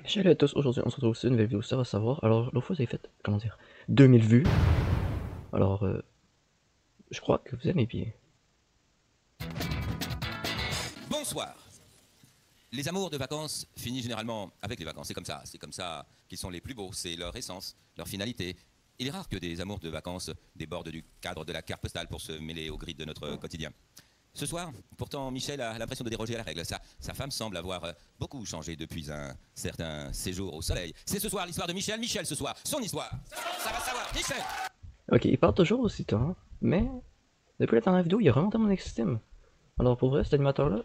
Salut à tous, aujourd'hui on se retrouve sur une nouvelle vidéo, ça va savoir. Alors l'autre fois vous avez fait, comment dire, 2000 vues. Alors je crois que vous aimez bien. Bonsoir. Les amours de vacances finissent généralement avec les vacances. C'est comme ça qu'ils sont les plus beaux. C'est leur essence, leur finalité. Il est rare que des amours de vacances débordent du cadre de la carte postale pour se mêler au gris de notre quotidien. Ce soir, pourtant, Michel a l'impression de déroger à la règle. Sa femme semble avoir beaucoup changé depuis un certain séjour au soleil. C'est ce soir l'histoire de Michel. Michel, ce soir, son histoire. Ça va savoir, Michel. Ok, il parle toujours aussi tard, mais depuis la dernière vidéo, il a remonté mon estime. Alors pour vrai, cet animateur-là,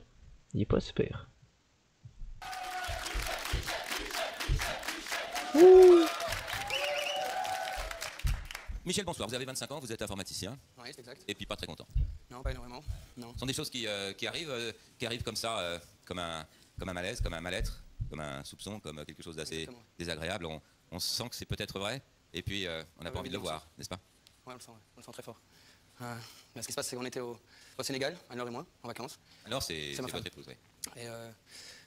il est pas super. Michel, bonsoir. Vous avez 25 ans, vous êtes informaticien. Oui, c'est exact. Et puis pas très content. Non, pas énormément. Non. Ce sont des choses qui arrivent comme ça, comme un malaise, comme un mal-être, comme un soupçon, comme quelque chose d'assez désagréable. On sent que c'est peut-être vrai, et puis on n'a pas envie de le voir, n'est-ce pas? Oui, on le sent très fort. Ce qui se passe, c'est qu'on était au Sénégal, Anne-Laure et moi, en vacances. Alors c'est votre épouse, oui. Et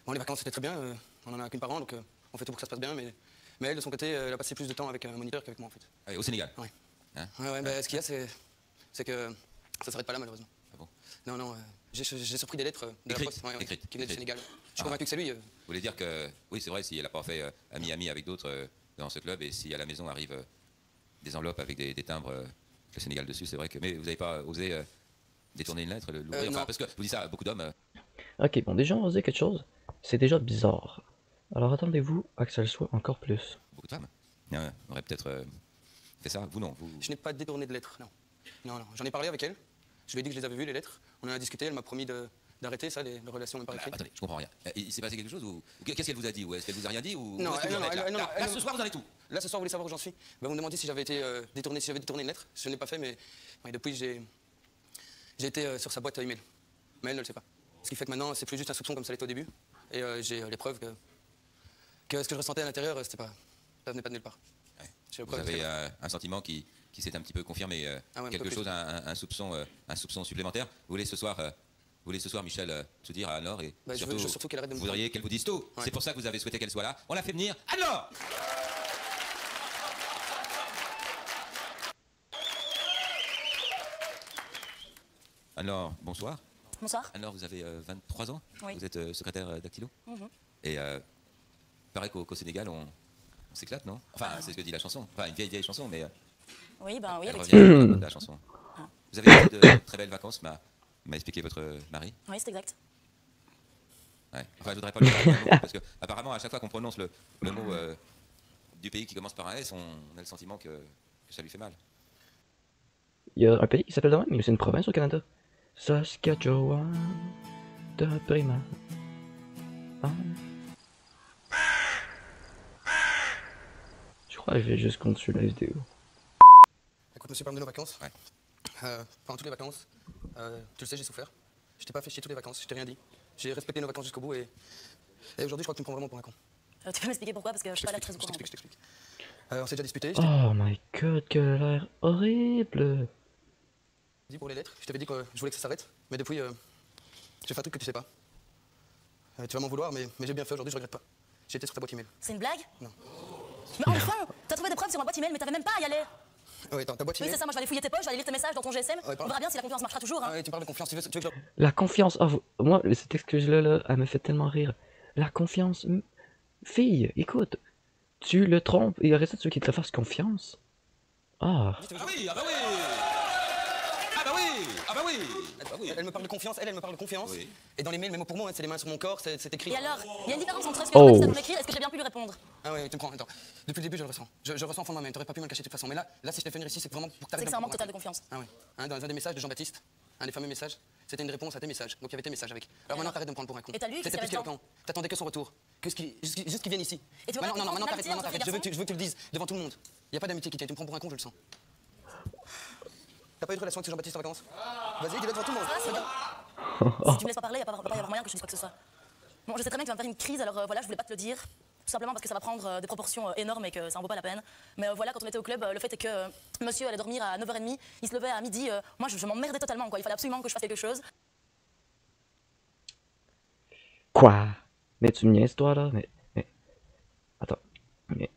bon, les vacances, c'était très bien. On en a qu'une par an, donc on fait tout pour que ça se passe bien. Mais elle, de son côté, elle a passé plus de temps avec un moniteur qu'avec moi, en fait. Ah, au Sénégal? Oui. Hein? Ce qu'il y a, c'est que ça s'arrête pas là, malheureusement. Ah bon? Non, j'ai surpris des lettres de la poste qui venaient du Sénégal. Je suis convaincu que c'est lui. Vous voulez dire que, oui, c'est vrai, si elle n'a pas fait ami avec d'autres dans ce club, et si à la maison arrivent des enveloppes avec des timbres le Sénégal dessus, c'est vrai que... Mais vous n'avez pas osé détourner une lettre, l'ouvrir, enfin, parce que vous dites ça à beaucoup d'hommes... Ok, bon, déjà on va dire quelque chose, c'est déjà bizarre. Alors attendez-vous à que ça le soit encore plus. Beaucoup de femmes auraient peut-être fait ça, vous non vous... Je n'ai pas détourné de lettres, non. Non, j'en ai parlé avec elle. Je lui ai dit que je les avais vues, les lettres. On en a discuté, elle m'a promis d'arrêter ça, les relations même par écrit. Attendez, je comprends rien. Il s'est passé quelque chose ou qu'est-ce qu'elle vous a dit? Ou est-ce qu'elle vous a rien dit ou Non, là, ce soir vous en avez tout. Là, ce soir, vous voulez savoir où j'en suis? Vous me demandez si j'avais été détourné, si j'avais détourné une lettre. Je ne l'ai pas fait, mais depuis, j'ai été sur sa boîte email. Mais elle ne le sait pas. Ce qui fait que maintenant, c'est plus juste un soupçon comme ça l'était au début. Et j'ai les preuves que ce que je ressentais à l'intérieur, ça venait pas de nulle part. Ouais. Vous avez un sentiment qui s'est un petit peu confirmé, quelque chose, un soupçon supplémentaire. Vous voulez ce soir, Michel, tout dire à Anne-Laure et surtout qu'elle arrête de me vous voudriez qu'elle vous dise tout. Ouais. C'est pour ça que vous avez souhaité qu'elle soit là. On l'a fait venir. Anne-Laure! Anne-Laure, bonsoir. Bonsoir. Anne-Laure, vous avez 23 ans. Oui. Vous êtes secrétaire d'Actilo. Et il paraît qu'au Sénégal, on s'éclate, non? Enfin, c'est ce que dit la chanson. Enfin, une vieille chanson, mais... Oui, ben oui, elle effectivement. revient de la chanson. Vous avez fait de très belles vacances, m'a expliqué votre mari. Oui, c'est exact. Ouais. Enfin, je voudrais pas le dire, parce que apparemment, à chaque fois qu'on prononce le mot du pays qui commence par un S, on a le sentiment que ça lui fait mal. Il y a un pays qui s'appelle de même, mais c'est une province au Canada. Saskatchewan de Prima. Je crois que je vais juste continuer la vidéo. Écoute, monsieur, parle de nos vacances. Ouais. Pendant toutes les vacances, tu le sais, j'ai souffert. Je t'ai pas fait chier toutes les vacances, je t'ai rien dit. J'ai respecté nos vacances jusqu'au bout et aujourd'hui, je crois que tu me prends vraiment pour un con. Tu peux m'expliquer pourquoi? Parce que je suis pas là très au courant. Je t'explique. On s'est déjà disputé. Oh my god, quel air horrible! Dit pour les lettres, je t'avais dit que je voulais que ça s'arrête, mais depuis, j'ai fait un truc que tu sais pas. Tu vas m'en vouloir, mais j'ai bien fait aujourd'hui, je regrette pas. J'ai été sur ta boîte email. C'est une blague? Non. Mais enfin! T'as trouvé des preuves sur ma boîte email, mais t'avais même pas à y aller! Oui, attends, ta boîte Oui, email. c'est ça, moi je vais aller fouiller tes poches, je vais aller lire tes messages dans ton GSM. Ouais, On verra bien si la confiance marchera toujours. Hein. Ah oui, tu me parles de confiance, tu veux que je... La confiance, moi, cet excuse-là, là, elle me fait tellement rire. La confiance, fille, écoute, tu le trompes, et il reste ceux qui te fassent confiance. Ah. Ah oui, ah bah oui! Ah bah oui! Ah bah oui! Elle me parle de confiance, elle me parle de confiance. Oui. Et dans les mails, même pour moi, c'est les mains sur mon corps, c'est écrit. Et alors, il y a une différence entre ce que je me dis pour m'écrire et ce que j'ai bien pu lui répondre. Ah oui, tu me prends, attends. Depuis le début, je le ressens. Je ressens au fond de moi-même, t'aurais pas pu me le cacher de toute façon. Mais là, si je t'ai fait venir ici, c'est vraiment pour C'est que c'est un manque total de confiance. Ah oui. Dans un des messages de Jean-Baptiste, un des fameux messages, c'était une réponse à tes messages. Donc il y avait tes messages avec. Alors maintenant, t'arrêtes de me prendre pour un con. Et t'as lu? C'était plus qu'il y a longtemps. T'attendais que son retour. Juste qu'il vienne ici. Et tu vois, non, maintenant t'arrêtes. Je veux que tu le dises devant tout le monde. Il y a pas d'amitié qui tient. Tu me prends pour un con, je le sens. T'as pas eu de relation avec Jean-Baptiste en vacances? Vas-y, dis-le devant tout le monde. Si tu me laisses pas parler, il va pas y avoir moyen que je dise quoi que ce soit. Bon, je sais très bien que tu vas me faire une crise, alors voilà, je voulais pas te le dire. Tout simplement parce que ça va prendre des proportions énormes et que ça en vaut pas la peine. Mais voilà, quand on était au club, le fait est que monsieur allait dormir à 9h30, il se levait à midi. Moi, je m'emmerdais totalement, quoi. Il fallait absolument que je fasse quelque chose. Quoi? Mais tu me niaises, toi, là? Mais, attends. Mais,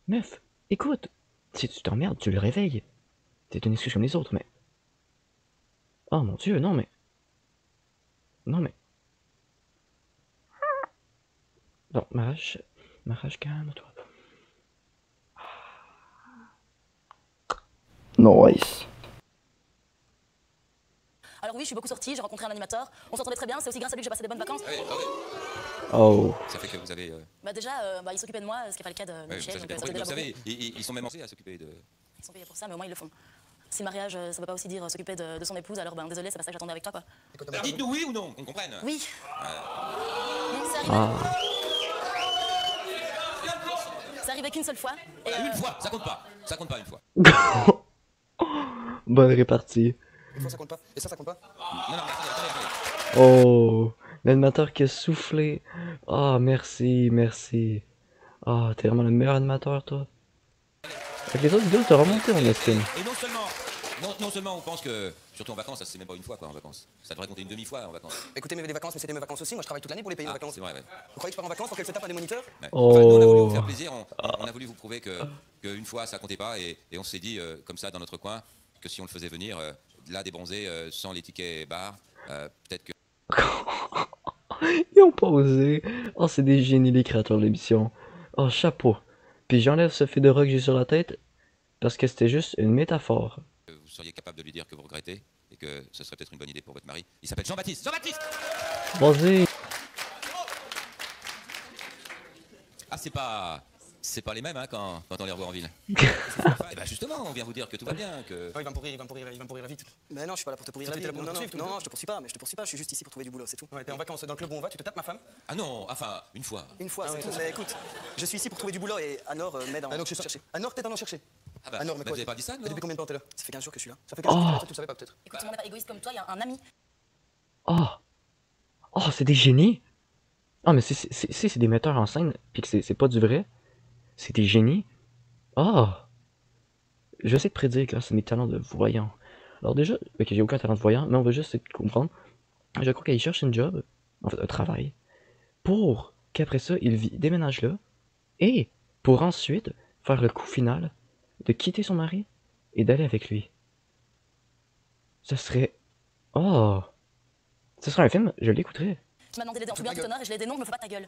meuf, écoute. Si tu t'emmerdes, tu le réveilles. C'est une excuse comme les autres, mais... Oh mon Dieu, non, mais... Non, mais... Bon, Marage, calme-toi. Nice. Alors oui, je suis beaucoup sortie, j'ai rencontré un animateur, on s'entendait très bien, c'est aussi grâce à lui que j'ai passé des bonnes vacances. Ah oui, ah oui. Oh. Ça fait que vous avez. Bah déjà, il s'occupait de moi, ce qui n'est pas le cas de Ouais, Michel, ça, j'ai donc bien ça fait compris. déjà Vous beaucoup. savez, ils sont même à s'occuper de. Ils sont payés pour ça, mais au moins ils le font. Si le mariage, ça ne veut pas aussi dire s'occuper de son épouse, alors ben désolé, c'est pas ça que j'attendais avec toi, quoi. Alors dites-nous oui ou non, qu'on comprenne. Oui. Non, c'est arrivé. Ah. C'est arrivé qu'une seule fois. Et Une fois, ça compte pas. Ça compte pas une fois. Bonne répartie. Une fois, ça compte pas. Et ça compte pas. Non, non, attendez. Oh. L'animateur qui a soufflé. Ah, merci, merci. Ah, t'es vraiment le meilleur animateur, toi. Avec les autres vidéos, t'as remonté en estime. Et non seulement on pense que, surtout en vacances, ça c'est même pas une fois quoi en vacances. Ça devrait compter une demi-fois en vacances. Écoutez, mes vacances, mais c'était mes vacances aussi. Moi, je travaille toute l'année pour les payer, mes Ah, vacances. c'est vrai, ouais. Vous croyez que je pars en vacances pour qu'elle se tape à des moniteurs? Ouais. Oh. Enfin, nous, on a voulu vous faire plaisir, on a voulu vous prouver qu'une fois ça comptait pas et on s'est dit, comme ça, dans notre coin, que si on le faisait venir, là, des bronzés, sans les tickets bar, peut-être que. Ils ont pas osé. Oh, c'est des génies, les créateurs de l'émission. Oh, chapeau. Puis j'enlève ce fil de rock que j'ai sur la tête parce que c'était juste une métaphore. Vous seriez capable de lui dire que vous regrettez et que ce serait peut-être une bonne idée pour votre mari. Il s'appelle Jean-Baptiste. Jean-Baptiste. Vas-y. Ah, c'est pas les mêmes hein, quand on les revoit en ville. Et ben justement, on vient vous dire que tout va bien, que. Non, il va me pourrir vite. Mais non, je suis pas là pour te pourrir la vie. Non, je te poursuis pas, mais je te poursuis pas. Je suis juste ici pour trouver du boulot, c'est tout. Ouais, t'es en vacances dans le club où on va, tu te tapes ma femme? Ah non, enfin, une fois. Une fois, c'est tout. Mais écoute, je suis ici pour trouver du boulot et Anor m'aide à en chercher. Anor t'aide à en chercher. Ah bah, Anor, vous mais quoi? avez pas dit ça, non? Depuis combien de temps t'es là? Ça fait 15 jours que je suis là. Ça fait 15 jours que tu le savais pas peut-être. écoute, tout le monde n'est pas égoïste comme toi, il y a un ami. Oh. Oh, c'est des génies. Ah, mais si c'est des metteurs en scène, puis que c'est pas du vrai, c'est des génies. Oh. Je sais te prédire grâce à mes talents de voyant. Alors déjà, ok, j'ai aucun talent de voyant, mais on va juste essayer de comprendre. Je crois qu'il cherche une job, en fait un travail, pour qu'après ça, il déménage là, et pour ensuite faire le coup final de quitter son mari et d'aller avec lui. Ce serait... Oh. Ce serait un film, je l'écouterais. Tu m'as demandé de l'aider en tout bien, tout honneur, et je lui ai dit non, me fais pas ta gueule.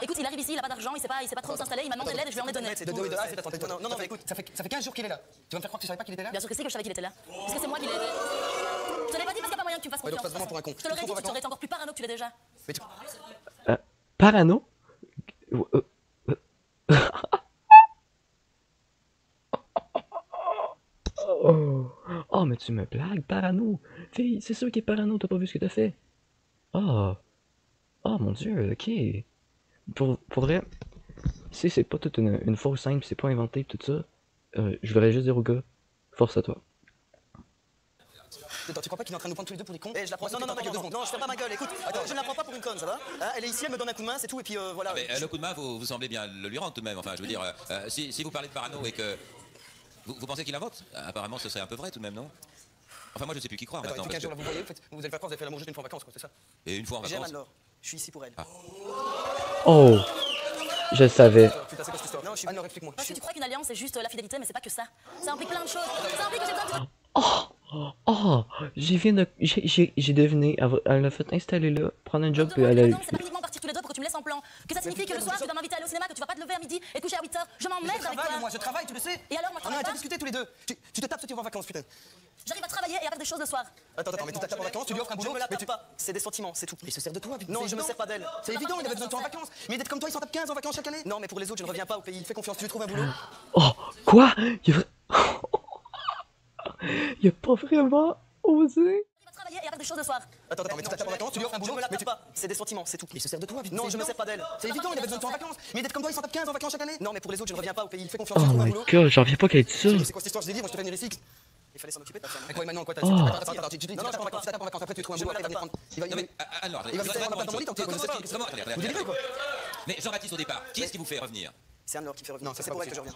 Écoute, il arrive ici, il a pas d'argent, il sait pas trop où s'installer, il m'a demandé de l'aide et je lui en ai donné. Non, mais écoute, ça fait 15 jours qu'il est là. Tu vas me faire croire que tu savais pas qu'il était là? Bien sûr que si, que je savais qu'il était là. Parce que c'est moi qui l'ai aidé. Je te l'ai pas dit parce qu'il n'y a pas moyen que tu me fasses Ouais, donc confiance. passe vraiment pour un con. Je te l'aurais dit, tu aurais été encore plus parano que tu l'es déjà. Mais tu- Parano? Oh. Oh, mais tu me blagues, parano. Fille, c'est sûr qu'il est parano, t'as pas vu ce que t'as fait. Oh. Oh mon dieu, ok. Pour vrai, si c'est pas toute une fausse scène, pis c'est pas inventé pis tout ça, je voudrais juste dire au gars, force à toi. Attends, tu crois pas qu'il est en train de nous prendre tous les deux pour des cons? Eh, je la prends. Non, je ferme pas ma gueule. Écoute, je ne la prends pas pour une conne, ça va? Hein, elle est ici, elle me donne un coup de main, c'est tout, et puis voilà. Ah, mais le coup de main, vous semblez bien le lui rendre tout de même. Enfin, je veux dire, si vous parlez de parano et que. Vous pensez qu'il invente? Apparemment, ce serait un peu vrai tout de même, non? Enfin, moi, je sais plus qui croire Attends, maintenant. tout 15 jours là, parce vous voyez, vous allez faire quoi? Vous allez faire l'amour juste une fois en vacances, quoi, c'est ça? Et une fois en J'aime vacances. Anne-Laure, je suis ici pour elle. Oh. Je le savais. Putain, c'est quoi cette histoire? Non, Anne-Laure, explique-moi. Parce que tu crois qu'une alliance c'est juste la fidélité, mais c'est pas que ça. Ça implique plein de choses. Ça implique que j'ai besoin de... Oh, j'ai deviné. Elle a fait installer là, prendre un job, puis elle a... Non, c'est pas uniquement partir tous les deux pour que tu me laisses en plan. Que ça signifie que le soir tu dois m'inviter à aller au cinéma, que tu vas pas te lever à midi et te coucher à 8h. Je m'emmerde avec toi. Moi, je travaille, tu le sais. Et alors, moi, je On a travaille déjà pas. discuté tous les deux. Tu te tapes ce que tu vas en vacances, putain. J'arrive à travailler et à faire des choses le soir. Attends, mais tu te tapes en vacances, tu lui offres un boulot. Je me la mais tape pas. C'est des sentiments, c'est tout. Mais il se sert de toi, putain. Non, je me sers pas d'elle. C'est évident, il avait besoin de toi en vacances. Mais d'être comme toi, il s'en tape 15 en vacances chaque année. Non, mais pour les autres, je ne reviens pas au pays. Fais confiance, tu lui trouves un boulot. Oh, quoi? Il a pas vraiment osé. J'arrive à travailler et à faire des choses le soir. Attends, mais tu te tapes en vacances, tu lui offres un boulot. Je me la mais tape pas. C'est des sentiments, c'est tout. Mais il se sert de toi, putain. Non, je me sers pas d'elle. C'est évident, il avait besoin de toi en vacances. Mais d'être comme toi, il s'en tape 15 en vacances chaque année. Non, mais pour les autres, je ne reviens pas au pays. Fais confiance, Oh tu lui trouves un my boulot. god, j'en reviens pas qu'elle ait dit ça. C'est quoi cette histoire? Je t'ai dit, moi je te fais venir ici. Il fallait s'en occuper de ta femme. Mais quoi, maintenant, quoi, Oh. Attends, tu te tapes en vacances, après tu trouves un boulot, après il va venir prendre. Non, mais alors, Il va me faire dans ton lit, tant que tu comment Vous délirez, quoi? Mais Jean-Baptiste, au départ, qui est-ce qui vous fait revenir? C'est Anne-Laure qui me fait revenir. Non, c'est pour elle que je reviens.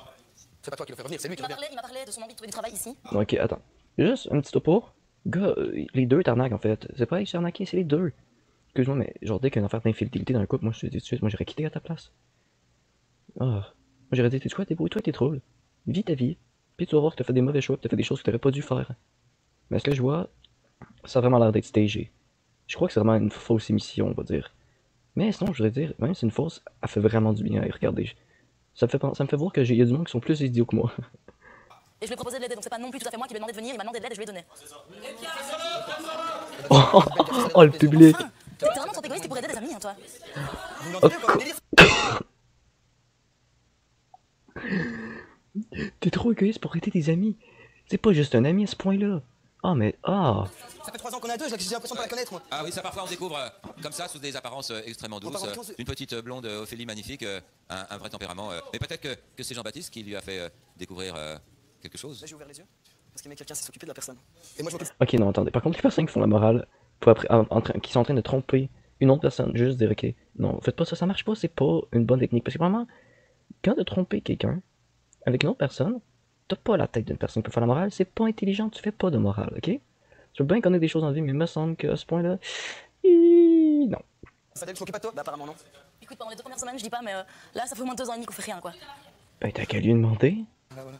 C'est pas toi qui le fais revenir, c'est lui qui revient. Il m'a parlé de son envie de trouver du travail ici. Ok, attends. Juste un petit topo. Gars, les deux t'arnaquent en fait. C'est pas elle qui s'est arnaqué, c'est les deux. Excuse-moi, mais genre, dès qu'il y a une affaire d'infidélité dans le couple, moi, je te dis tout de suite, moi, j'aurais quitté à ta place. Ah. Moi, j'aurais dit, t'es quoi, débrouille-toi, t'es drôle. Vis ta vie. Puis tu vas voir que t'as fait des mauvais choix, que t'as fait des choses que t'aurais pas dû faire. Mais ce que je vois, ça a vraiment l'air d'être stagé. Je crois que c'est vraiment une fausse émission, on va dire. Mais sinon, je voudrais dire, même si c'est une fausse, elle fait vraiment du bien à y regarder. Ça me fait voir qu'il y a du monde qui sont plus idiots que moi. Et je lui ai proposé de l'aider, donc c'est pas non plus tout à fait moi qui lui ai demandé de venir, il m'a demandé de l'aide et je lui ai donné. Oh, le public. Enfin, t'es vraiment trop égoïste, tu pourrais aider des amis, hein, toi. Vous m'entendez ou quoi? Délire. T'es trop égoïste pour aider tes amis. C'est pas juste un ami à ce point-là. Ah, mais ah. Ça fait 3 ans qu'on a deux, j'ai l'impression de pas la connaître, moi. Ah oui, ça parfois on découvre comme ça, sous des apparences extrêmement douces, une petite blonde Ophélie magnifique, un vrai tempérament. Mais peut-être que c'est Jean-Baptiste qui lui a fait découvrir quelque chose. Là, j'ai ouvert les yeux, parce qu'il y a quelqu'un qui s'est occupé de la personne. Et moi, je m'occupe. Ok, non, attendez. Par contre, les personnes qui font la morale, pour après, qui sont en train de tromper une autre personne, juste dire, ok, non, faites pas ça, ça marche pas, c'est pas une bonne technique. Parce que vraiment, quand de tromper quelqu'un avec une autre personne, t'as pas la tête d'une personne qui peut faire la morale, c'est pas intelligent, tu fais pas de morale, ok? Tu veux bien connaître des choses en vie, mais il me semble qu'à ce point-là, non. Fadel, je m'occupe pas de toi? Bah, apparemment, non. Écoute, pendant les 2 premières semaines, je dis pas, mais là, ça fait au moins 2 ans et demi qu'on fait rien, quoi. Ben, t'as qu'à lui demander. Voilà.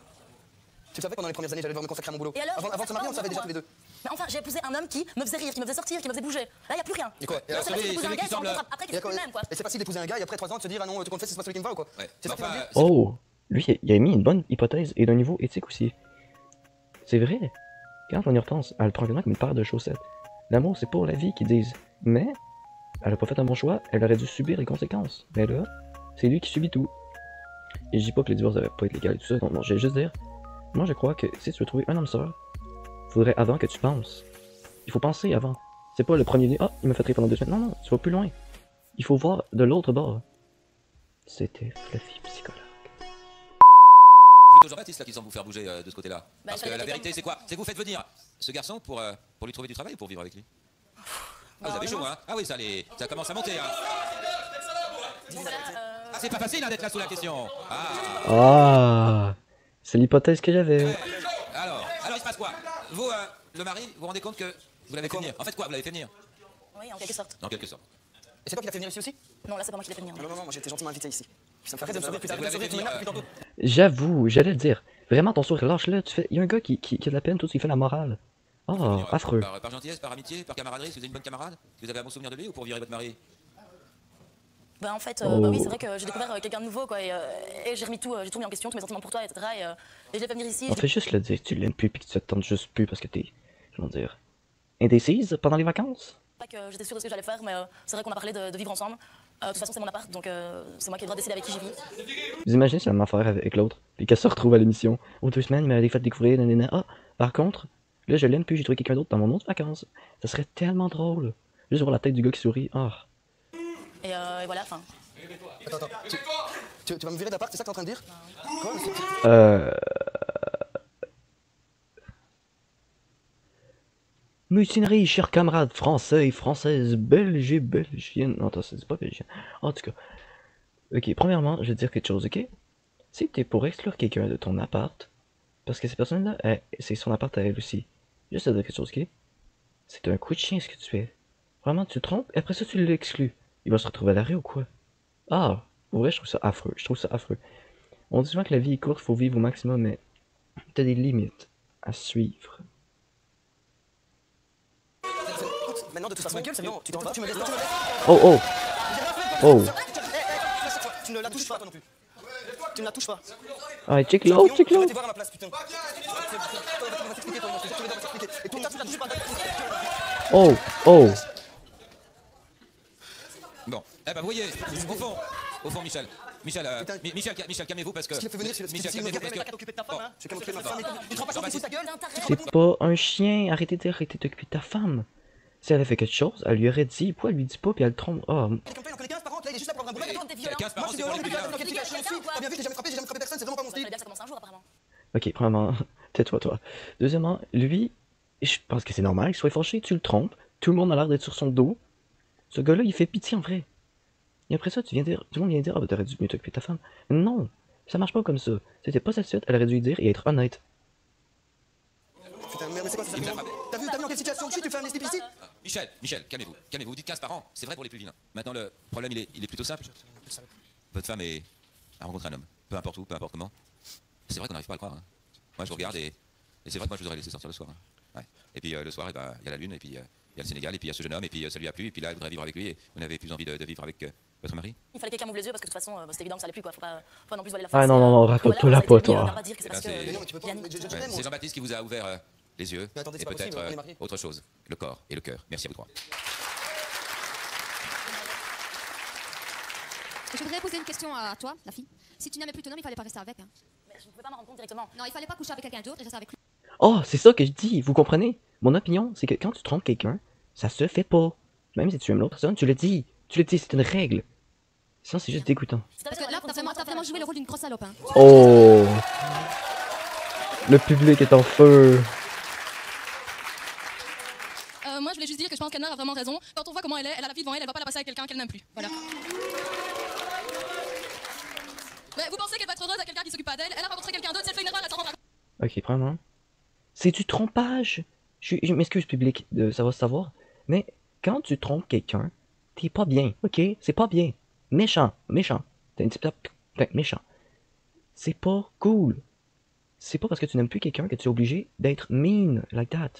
Tu savais que pendant les premières années, j'allais devoir me consacrer à mon boulot. Et alors, Avant de se marier, on savait déjà tous les deux. Mais enfin, j'ai épousé un homme qui me faisait rire, qui me faisait sortir, qui me faisait bouger. Là, y a plus rien. Et quoi? Et Là, alors, c'est facile d'épouser un celui gars qui et semble- après qu'il fait plus le même, quoi. Et c'est facile d'épouser un gars et après 3 ans de se dire, ah non, tu confesses, c'est pas celui qui me va ou quoi? Ouais. C'est ça que tu vas me dire? Oh, lui, il a émis une bonne hypothèse et d'un niveau éthique aussi. C'est vrai. Quand on y repense, elle le prend vraiment comme une paire de chaussettes. L'amour, c'est pour la vie qu'ils disent. Mais, elle a pas fait un bon choix, elle aurait dû subir les conséquences. Mais là, c'est lui qui subit tout. Et je dis pas que le divorce devrait pas être légal et tout ça, non, je vais juste dire, moi je crois que si tu veux trouver un homme sœur, faudrait avant que tu penses. Il faut penser avant. C'est pas le premier nez, ah, il m'a fait rire pendant 2 semaines. Non, non, tu vas plus loin. Il faut voir de l'autre bord. C'était Fluffy Psychologue. Plutôt Jean-Baptiste là qui semble vous faire bouger de ce côté-là. Parce que fallait la qu'il vérité tombe. c'est quoi? C'est que vous faites venir ce garçon pour lui trouver du travail ou pour vivre avec lui? Ah, vous avez chaud, hein? Ah oui, ça commence à monter, hein? Ah, c'est pas facile hein, d'être là sous la question. Ah. Ah, c'est l'hypothèse que j'avais. Alors, il se passe quoi? Vous, le mari, vous vous rendez compte que vous l'avez fait venir? En fait quoi? Vous l'avez fait venir? Oui, en quelque sorte. En quelque sorte. Et c'est toi qui l'as fait venir ici aussi? Non, là, c'est pas moi qui l'ai fait venir. Non, moi j'étais gentiment invité ici. Puis ça me fait rire de me sourire, putain, tu m'énerves depuis tantôt. J'avoue, j'allais le dire. Vraiment, ton sourire, lâche-le. Il y a un gars qui a de la peine, tout, il fait la morale. Ah, affreux. Par gentillesse, par amitié, par camaraderie, si vous êtes une bonne camarade? Si vous avez un bon souvenir de lui ou pour virer votre mari? Bah en fait, Oh. bah oui, c'est vrai que j'ai découvert quelqu'un de nouveau, quoi, et j'ai remis tout, j'ai tout mis en question, tous mes sentiments pour toi, etc. Et je l'ai fait venir ici. On fait juste le dire que tu l'aimes plus puis que tu te tentes juste plus parce que t'es, comment dire, indécise pendant les vacances. Pas que j'étais sûre de ce que j'allais faire, mais c'est vrai qu'on a parlé de vivre ensemble. De toute façon, c'est mon appart, donc c'est moi qui ai le droit de décider avec qui j'y vis. Vous imaginez si la même affaire avec l'autre, puis qu'elle se retrouve à l'émission. Aux 2 semaines, il m'avait fait découvrir, nanana. Ah, par contre, là je l'aime plus, j'ai trouvé quelqu'un d'autre dans mon autre vacances. Ça serait tellement drôle. Juste voir la tête du gars qui sourit. Ah. Et voilà, enfin. Attends, tu vas me virer d'appart, c'est ça que t'es en train de dire? Quoi? Mutinerie, chers camarades français et françaises, belges et belgiennes. Non, attends, ça dit pas belgienne. En tout cas. Ok, premièrement, je vais te dire quelque chose, ok? Si t'es pour exclure quelqu'un de ton appart, parce que cette personne-là, c'est son appart à elle aussi. Juste te dire quelque chose, ok? C'est un coup de chien ce que tu fais. Vraiment, tu te trompes, et après ça, tu l'exclus. Il va se retrouver à l'arrêt ou quoi? Ah, pour vrai, je trouve ça affreux. Je trouve ça affreux. On dit souvent que la vie est courte, faut vivre au maximum, mais t'as des limites à suivre. Écoute, maintenant de toute façon, c'est bon, tu t'en vas, tu me laisses. Oh, oh! Oh! Tu ne la touches pas, toi non plus. Tu ne la touches pas. Ah, check l'autre, check Je vais l'autre! te voir à ma place, putain. Et toi, tu la touches pas. Oh! Oh! Bon, eh ben vous voyez, au fond, Michel, Michel, calmez-vous parce que. Ce qui l'a fait venir, c'est Michel, calmez-vous parce que. t'occuper de ta femme, hein. C'est qu'à m'occuper de ma femme. Tu te rends pas compte, tu fous ta gueule? C'est pas un chien, arrêtez de t'occuper de ta femme. Si elle a fait quelque chose, elle lui aurait dit, pourquoi elle lui dit pas, puis elle le trompe. Oh, Quelqu'un paye, on connaît 15 par an, là il est juste là pour avoir un boulot. T'es violent. 15 par Moi an, je c'est suis pour violent, les mais plus dans quelle situation je suis? T'as bien vu, j'ai jamais frappé personne, c'est vraiment pas mon style. Ça fallait bien que ça commence un jour, apparemment. ok, premièrement, tais-toi, toi. Deuxièmement, lui, je pense que c'est normal qu'il soit fâché, tu le trompes, tout le monde a l'air d'être sur son dos. Ce gars-là, il fait pitié en vrai. Et après ça, tout le monde vient dire, ah bah t'aurais dû mieux t'occuper de ta femme. Non, ça marche pas comme ça. C'était pas satisfaite, elle aurait dû lui dire et être honnête. Putain, mais c'est quoi ça? T'as vu dans quelle situation je suis? Tu fais un escape ici? Michel, calmez-vous. Calmez-vous. Vous dites 15 par an. C'est vrai pour les plus vilains. Maintenant, le problème, il est plutôt simple. Votre femme a rencontré un homme. Peu importe où, peu importe comment. C'est vrai qu'on n'arrive pas à le croire. Hein. Moi, je vous regarde et c'est vrai que moi, je vous aurais laissé sortir le soir. Hein. Ouais. Et puis le soir, il y a la lune, et puis il y a le Sénégal, et puis il y a ce jeune homme, et puis ça lui a plu, et puis là, il voudrait vivre avec lui, et vous n'avez plus envie de vivre avec votre mari? Il fallait que quelqu'un m'ouvre les yeux parce que de toute façon, c'était évident que ça allait plus quoi. Faut pas non plus voiler la face. Ah non, non, non, raconte-toi la peau, toi. C'est Jean-Baptiste qui vous a ouvert les yeux, Mais attendez, et c'est pas possible, on est peut-être mariés. autre chose, le corps et le cœur. Merci à vous trois. Je voudrais poser une question à toi, la fille. Si tu n'aimais plus ton homme, il fallait pas rester avec. Hein. Mais je ne pouvais pas m'en rendre compte directement. Non, il fallait pas coucher avec quelqu'un d'autre et rester avec lui. Oh, c'est ça que je dis, vous comprenez? Mon opinion, c'est que quand tu trompes quelqu'un, ça se fait pas. Même si tu aimes l'autre personne, tu le dis. Tu le dis, c'est une règle. Sinon, c'est juste dégoûtant. Parce que là, t'as vraiment joué le rôle d'une grosse salope. Hein. Oh! Le public est en feu. Moi, je voulais juste dire que je pense qu'Anna a vraiment raison. Quand on voit comment elle a la vie devant elle, elle va pas la passer avec quelqu'un qu'elle n'aime plus. Voilà. Mais vous pensez qu'elle va être heureuse avec quelqu'un qui s'occupe pas d'elle? Elle a rencontré quelqu'un d'autre, si elle fait une erreur, elle s'en rendra compte. Ok, premièrement, c'est du trompage. Je m'excuse, public, de savoir, mais quand tu trompes quelqu'un, t'es pas bien, ok? C'est pas bien. Méchant, méchant. T'es un type méchant. C'est pas cool. C'est pas parce que tu n'aimes plus quelqu'un que tu es obligé d'être mean like that.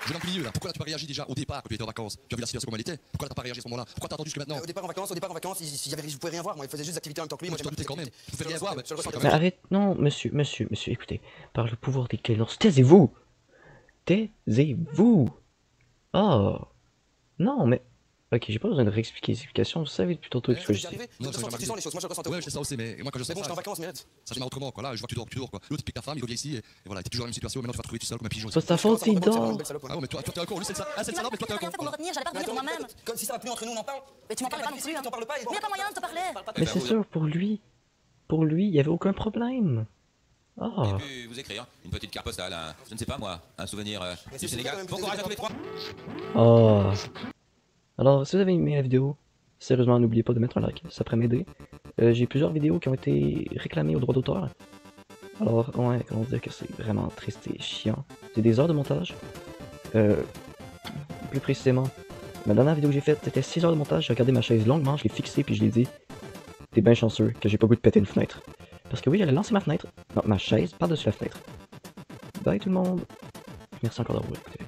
Jeune homme du milieu là, pourquoi tu pas réagi déjà au départ quand tu étais en vacances? Tu as vu la situation comme elle était? Pourquoi t'as pas réagi à ce moment-là? Pourquoi t'as attendu jusque maintenant? Au départ en vacances, je pouvais rien voir. Moi, il faisait juste des activités en même temps que lui. Moi, tu t'en doutais quand même. Tu pouvais rien voir, mais Mais arrête, non, monsieur, écoutez, par le pouvoir des clénors, taisez-vous! Taisez-vous! Oh! Non, mais... Ok, j'ai pas besoin de réexpliquer les explications, vous savez depuis tantôt que je suis... Non, ça les choses, moi je ressens. Ouais, je sais ça aussi, mais moi quand je sais bon, ça, j'étais en vacances, mais ça démarre autrement, quoi. Là, je vois que tu dors, quoi. L'autre il pique ta femme, il revient ici, et voilà, t'es toujours dans la même situation, et maintenant tu vas te trouver tout seul comme un pigeon. C'est ta faute, il dort! Ah ouais, mais toi t'es un con, lui c'est ça. Ah, c'est le salope, mais toi t'es un con. Pour me retenir, j'allais pas revenir pour moi-même. Comme si ça va plus entre nous, on en parle. Mais tu m'en parlais pas non plus. Tu t'en parles pas. Mais y a pas moyen de te parler. Mais c'est sûr, pour lui, il y avait aucun problème. Oh! J'ai pu vous écrire une petite carte postale, je ne sais pas moi, un souvenir du Sénégal. Bon courage à tous les trois. Oh! Alors, si vous avez aimé la vidéo, sérieusement, n'oubliez pas de mettre un like, ça pourrait m'aider. J'ai plusieurs vidéos qui ont été réclamées au droit d'auteur. Alors, ouais, comment dire que c'est vraiment triste et chiant. C'est des heures de montage. Plus précisément, ma dernière vidéo que j'ai faite, c'était 6 heures de montage. J'ai regardé ma chaise longuement, je l'ai fixée, puis je l'ai dit, t'es bien chanceux que j'ai pas voulu de péter une fenêtre. Parce que oui, j'allais lancer ma fenêtre, non, ma chaise par-dessus la fenêtre. Bye tout le monde. Merci encore d'avoir écouté.